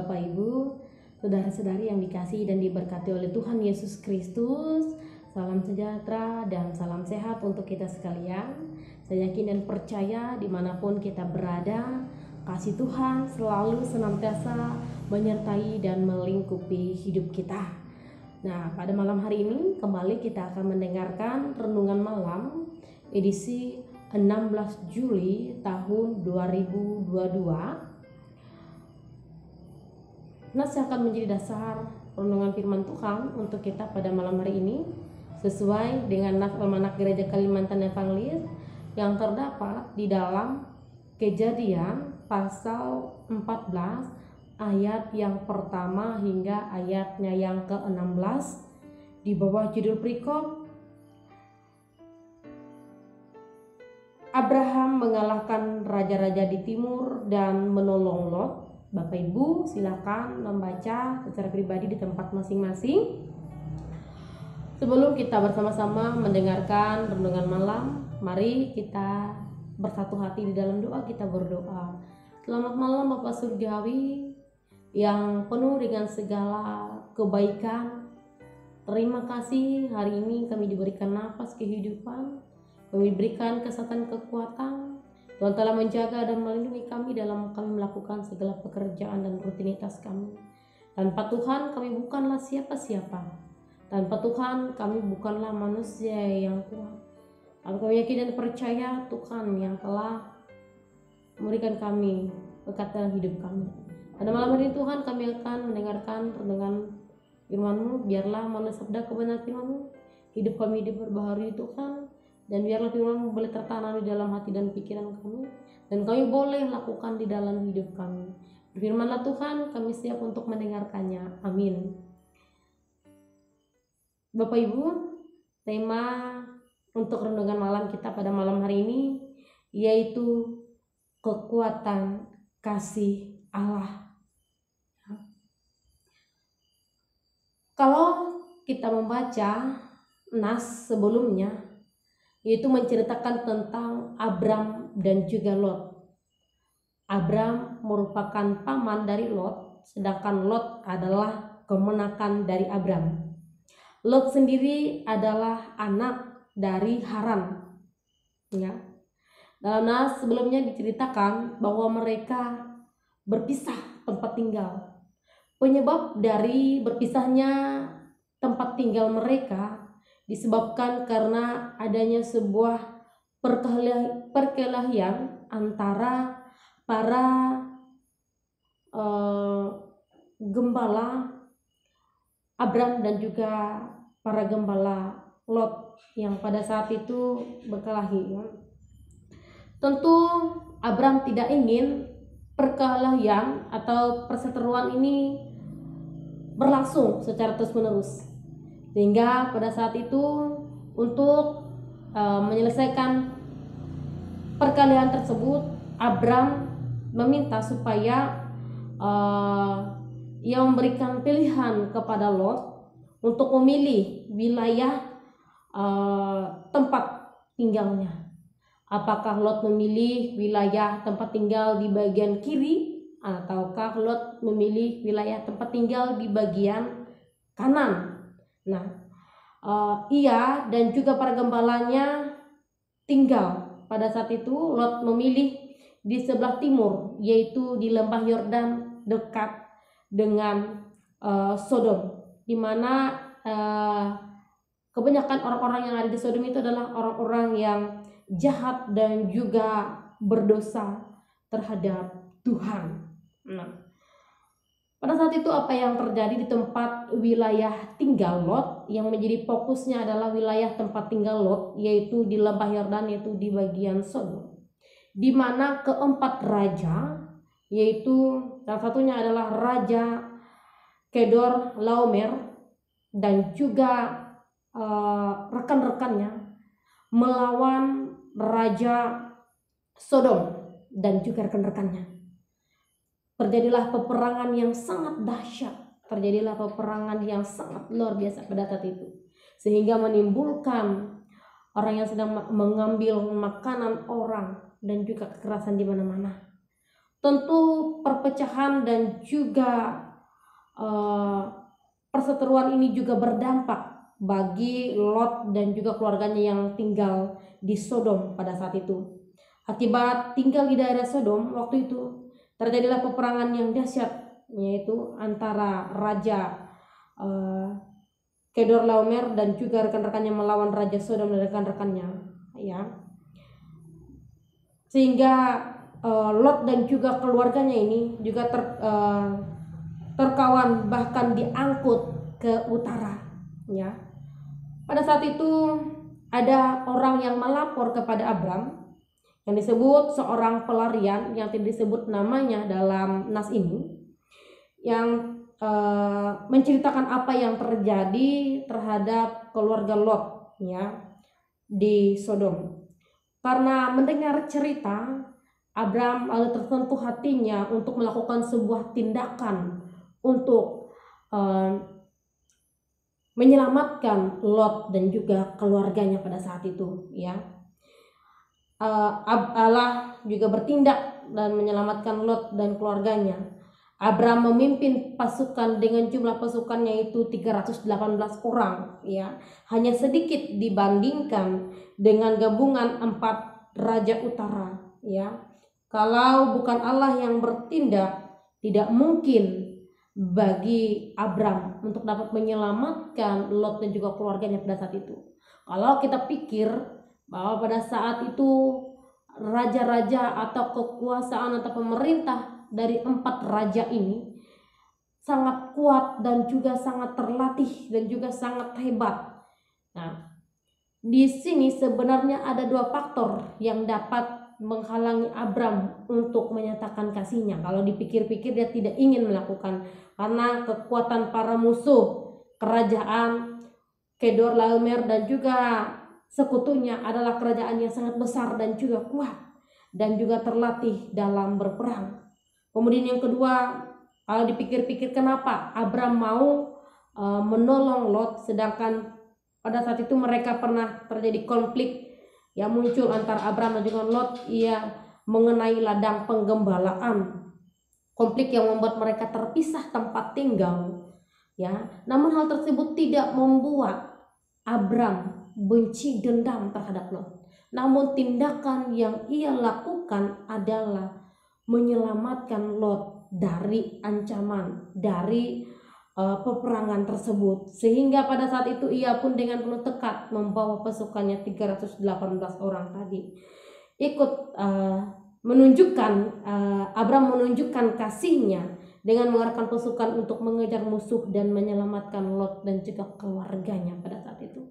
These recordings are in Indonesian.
Bapak Ibu, saudara-saudari yang dikasihi dan diberkati oleh Tuhan Yesus Kristus. Salam sejahtera dan salam sehat untuk kita sekalian. Saya yakin dan percaya dimanapun kita berada, kasih Tuhan selalu senantiasa menyertai dan melingkupi hidup kita. Nah, pada malam hari ini kembali kita akan mendengarkan renungan malam edisi 16 Juli tahun 2022. Nas akan menjadi dasar renungan firman Tuhan untuk kita pada malam hari ini sesuai dengan Nas Almanak Gereja Kalimantan Evangelis yang terdapat di dalam Kejadian pasal 14 ayat yang pertama hingga ayatnya yang ke-16 di bawah judul perikop Abraham mengalahkan raja-raja di timur dan menolong Lot. Bapak Ibu silakan membaca secara pribadi di tempat masing-masing. Sebelum kita bersama-sama mendengarkan renungan malam, mari kita bersatu hati di dalam doa. Kita berdoa. Selamat malam Bapak Surgawi yang penuh dengan segala kebaikan. Terima kasih hari ini kami diberikan nafas kehidupan, kami diberikan kesehatan, kekuatan. Tuhan telah menjaga dan melindungi kami dalam kami melakukan segala pekerjaan dan rutinitas kami. Tanpa Tuhan kami bukanlah siapa-siapa. Tanpa Tuhan kami bukanlah manusia yang kuat. Kami yakin dan percaya Tuhan yang telah memberikan kami berkat dalam hidup kami. Pada malam hari Tuhan kami akan mendengarkan renungan firman-Mu. Biarlah melalui sabda kebenaran firman-Mu hidup kami diperbaharui Tuhan. Dan biarlah firman-Mu boleh tertanam di dalam hati dan pikiran kami, dan kami boleh lakukan di dalam hidup kami. Berfirmanlah Tuhan, kami siap untuk mendengarkannya. Amin. Bapak Ibu, tema untuk renungan malam kita pada malam hari ini yaitu kekuatan kasih Allah. Kalau kita membaca nas sebelumnya, yaitu menceritakan tentang Abram dan juga Lot. Abram merupakan paman dari Lot, sedangkan Lot adalah kemenakan dari Abram. Lot sendiri adalah anak dari Haran. Ya. Dalam nas sebelumnya diceritakan bahwa mereka berpisah tempat tinggal. Penyebab dari berpisahnya tempat tinggal mereka disebabkan karena adanya sebuah perkelahian antara para gembala Abram dan juga para gembala Lot yang pada saat itu berkelahi. Tentu Abram tidak ingin perkelahian atau perseteruan ini berlangsung secara terus-menerus. Sehingga pada saat itu untuk menyelesaikan perkelahian tersebut, Abram meminta supaya ia memberikan pilihan kepada Lot untuk memilih wilayah tempat tinggalnya. Apakah Lot memilih wilayah tempat tinggal di bagian kiri, ataukah Lot memilih wilayah tempat tinggal di bagian kanan? Nah, ia dan juga para gembalanya tinggal pada saat itu. Lot memilih di sebelah timur, yaitu di lembah Yordan dekat dengan Sodom, di mana kebanyakan orang-orang yang ada di Sodom itu adalah orang-orang yang jahat dan juga berdosa terhadap Tuhan. Nah, pada saat itu apa yang terjadi di tempat wilayah tinggal Lot yang menjadi fokusnya adalah wilayah tempat tinggal Lot, yaitu di lembah Yordan, yaitu di bagian Sodom, di mana keempat raja, yaitu salah satunya adalah Raja Kedor Laomer dan juga rekan-rekannya melawan Raja Sodom dan juga rekan-rekannya. Terjadilah peperangan yang sangat dahsyat, terjadilah peperangan yang sangat luar biasa pada saat itu, sehingga menimbulkan orang yang sedang mengambil makanan orang dan juga kekerasan di mana-mana. Tentu perpecahan dan juga perseteruan ini juga berdampak bagi Lot dan juga keluarganya yang tinggal di Sodom pada saat itu. Akibat tinggal di daerah Sodom waktu itu terjadilah peperangan yang dahsyat, yaitu antara Raja Kedorlaomer dan juga rekan-rekannya melawan Raja Sodom dan rekan-rekannya, ya. Sehingga Lot dan juga keluarganya ini juga terkawan, bahkan diangkut ke utara, ya. Pada saat itu ada orang yang melapor kepada Abram yang disebut seorang pelarian yang tidak disebut namanya dalam nas ini, yang menceritakan apa yang terjadi terhadap keluarga Lot, ya, di Sodom. Karena mendengar cerita, Abram lalu tersentuh hatinya untuk melakukan sebuah tindakan untuk menyelamatkan Lot dan juga keluarganya pada saat itu, ya. Allah juga bertindak dan menyelamatkan Lot dan keluarganya. Abram memimpin pasukan dengan jumlah pasukannya itu 318 orang, ya. Hanya sedikit dibandingkan dengan gabungan 4 raja utara, ya. Kalau bukan Allah yang bertindak, tidak mungkin bagi Abram untuk dapat menyelamatkan Lot dan juga keluarganya pada saat itu. Kalau kita pikir bahwa pada saat itu raja-raja atau kekuasaan atau pemerintah dari 4 raja ini sangat kuat dan juga sangat terlatih dan juga sangat hebat. Nah, di sini sebenarnya ada 2 faktor yang dapat menghalangi Abram untuk menyatakan kasihnya. Kalau dipikir-pikir dia tidak ingin melakukan, karena kekuatan para musuh kerajaan Kedorlaomer dan juga sekutunya adalah kerajaan yang sangat besar dan juga kuat dan juga terlatih dalam berperang. Kemudian yang kedua, kalau dipikir-pikir kenapa Abram mau menolong Lot, sedangkan pada saat itu mereka pernah terjadi konflik yang muncul antara Abram dan juga Lot, ia mengenai ladang penggembalaan. Konflik yang membuat mereka terpisah tempat tinggal, ya. Namun hal tersebut tidak membuat Abram benci dendam terhadap Lot. Namun tindakan yang ia lakukan adalah menyelamatkan Lot dari ancaman, dari peperangan tersebut. Sehingga pada saat itu ia pun dengan penuh tekad membawa pasukannya 318 orang tadi ikut menunjukkan Abram menunjukkan kasihnya dengan mengarahkan pasukan untuk mengejar musuh dan menyelamatkan Lot dan juga keluarganya pada saat itu.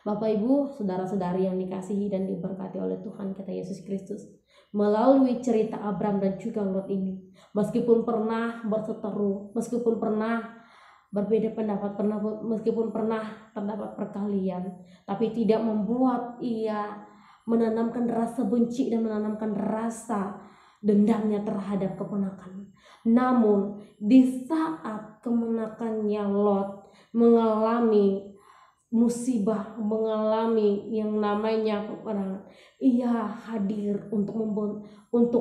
Bapak Ibu, saudara-saudari yang dikasihi dan diberkati oleh Tuhan kita Yesus Kristus, melalui cerita Abram dan juga Lot ini, meskipun pernah berseteru, meskipun pernah berbeda pendapat, meskipun pernah terdapat perkelahian, tapi tidak membuat ia menanamkan rasa benci dan menanamkan rasa dendamnya terhadap keponakan. Namun di saat keponakannya Lot mengalami musibah, mengalami yang namanya peperangan, ia hadir untuk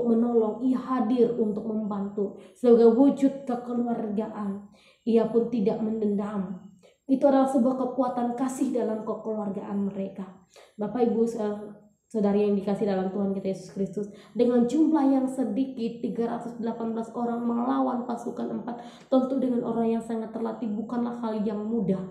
menolong, ia hadir untuk membantu sebagai wujud kekeluargaan. Ia pun tidak mendendam. Itu adalah sebuah kekuatan kasih dalam kekeluargaan mereka. Bapak Ibu saudari yang dikasih dalam Tuhan kita Yesus Kristus, dengan jumlah yang sedikit 318 orang melawan pasukan 4, tentu dengan orang yang sangat terlatih bukanlah hal yang mudah.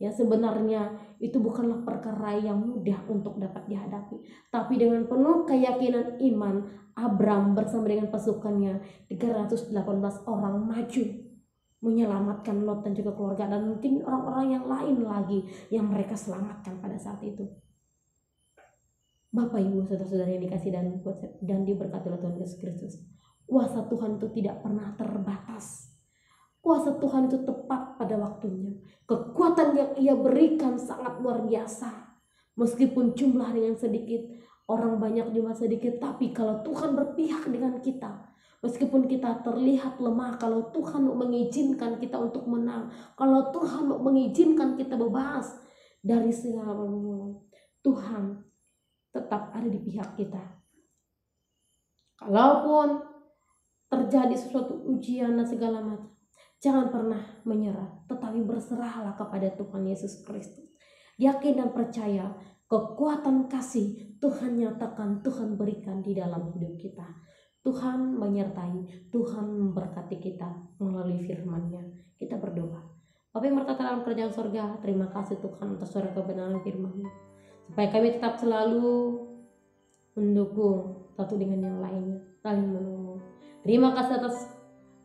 Ya, sebenarnya itu bukanlah perkara yang mudah untuk dapat dihadapi. Tapi dengan penuh keyakinan iman, Abram bersama dengan pasukannya 318 orang maju menyelamatkan Lot dan juga keluarga, dan mungkin orang-orang yang lain lagi yang mereka selamatkan pada saat itu. Bapak Ibu saudara-saudara yang dikasih dan diberkati oleh Tuhan Yesus Kristus, kuasa Tuhan itu tidak pernah terbatas. Kuasa Tuhan itu tepat pada waktunya. Kekuatan yang ia berikan sangat luar biasa. Meskipun jumlah yang sedikit, orang banyak jumlah sedikit, tapi kalau Tuhan berpihak dengan kita, meskipun kita terlihat lemah, kalau Tuhan mengizinkan kita untuk menang, kalau Tuhan mengizinkan kita bebas dari segala pergumulan, Tuhan tetap ada di pihak kita. Kalaupun terjadi sesuatu ujian dan segala macam, jangan pernah menyerah, tetapi berserahlah kepada Tuhan Yesus Kristus. Yakin dan percaya kekuatan kasih Tuhan nyatakan, Tuhan berikan di dalam hidup kita. Tuhan menyertai, Tuhan memberkati kita melalui firman-Nya. Kita berdoa. Bapa yang berkata dalam kerajaan sorga, terima kasih Tuhan atas suara kebenaran firman-Mu, supaya kami tetap selalu mendukung satu dengan yang lainnya, saling menolong. Terima kasih atas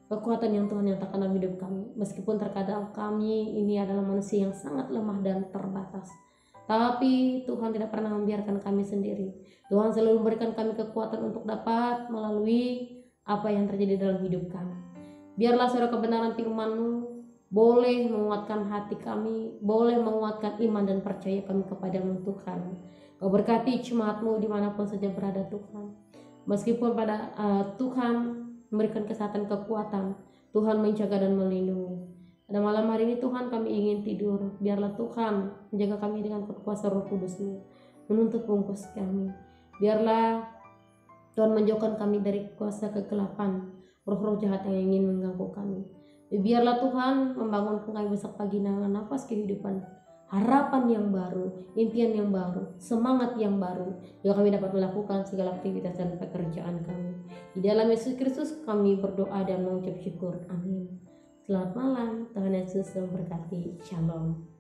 kekuatan yang Tuhan nyatakan dalam hidup kami, meskipun terkadang kami ini adalah manusia yang sangat lemah dan terbatas, tapi Tuhan tidak pernah membiarkan kami sendiri. Tuhan selalu memberikan kami kekuatan untuk dapat melalui apa yang terjadi dalam hidup kami. Biarlah suara kebenaran firman-Mu boleh menguatkan hati kami, boleh menguatkan iman dan percaya kami kepadamu Tuhan. Kau berkati jemaat-Mu dimanapun saja berada Tuhan. Meskipun pada Tuhan memberikan kesehatan, kekuatan, Tuhan menjaga dan melindungi. Pada malam hari ini Tuhan kami ingin tidur, biarlah Tuhan menjaga kami dengan kuasa Roh Kudus-Mu, menuntut bungkus kami. Biarlah Tuhan menjauhkan kami dari kuasa kegelapan, roh-roh jahat yang ingin mengganggu kami. Biarlah Tuhan membangunkan kami besok pagi dengan nafas kehidupan, harapan yang baru, impian yang baru, semangat yang baru, yang kami dapat melakukan segala aktivitas dan pekerjaan kami. Di dalam Yesus Kristus kami berdoa dan mengucap syukur. Amin. Selamat malam, Tuhan Yesus memberkati. Shalom.